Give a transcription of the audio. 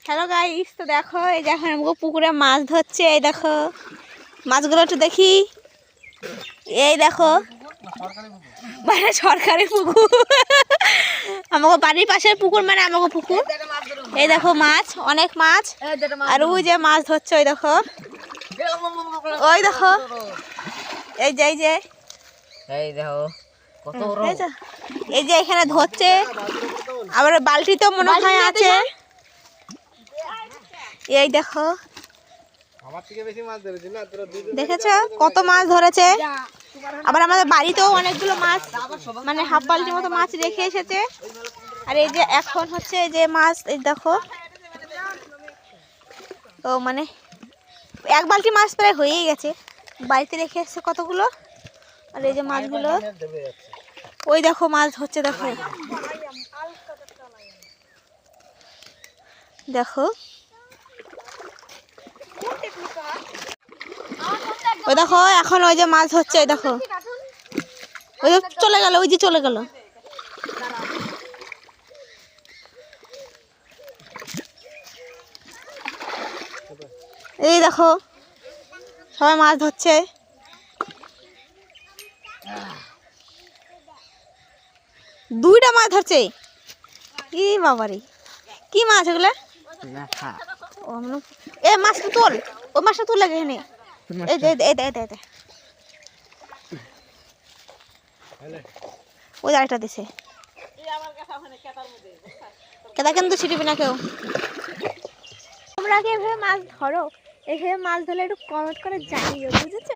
Hello guys, তো দেখো এই যে এখন আমাকে পুকুরে মাছ ধরছে। এই দেখো মাছগুলো একটু দেখি। এই দেখো মানে সরকারি পুকুর, আমাকে বাড়ির পাশের পুকুর, মানে আমাকে পুকুর। এই দেখো মাছ, অনেক মাছ। আর ওই যে মাছ ধরছে, ওই দেখো, ওই দেখো, এই যে এই যে এই দেখো কত বড়, এই যে এখানে ধরছে। আবার বালতি তো মনে হয় আছে। এই দেখো, দেখেছো কত মাছ ধরেছে। আবার আমাদের বাড়িতেও অনেকগুলো মাছ, মানে হাফ বালতির মতো মাছ রেখে এসেছে। আর এই যে এখন হচ্ছে এই যে মাছ, এই দেখো, তো মানে এক বালতি মাছ প্রায় হয়েই গেছে। বাড়িতে রেখে এসেছে কতগুলো। আর এই যে মাছগুলো, ওই দেখো মাছ ধরছে, দেখো দেখো, ওই দেখো এখন ওই যে মাছ হচ্ছে। ওই দেখো, ওই যে চলে গেল, ওই যে চলে গেল। এই দেখো সবাই মাছ ধরছে। দুইটা মাছ ধরছে। কি বাবারে, কি মাছ এগুলা? এ মাছটা তোল, ওই মাছটা তুলে এখানে। এই দে দে দে দে, ওই আরেকটা দিছে। কেদা কিন্তু ছিটিবি না কেউ। তোমরা কি এভাবে মাছ ধরো? এভাবে মাছ ধরলে একটু কমেন্ট করে জানিও, বুঝেছো?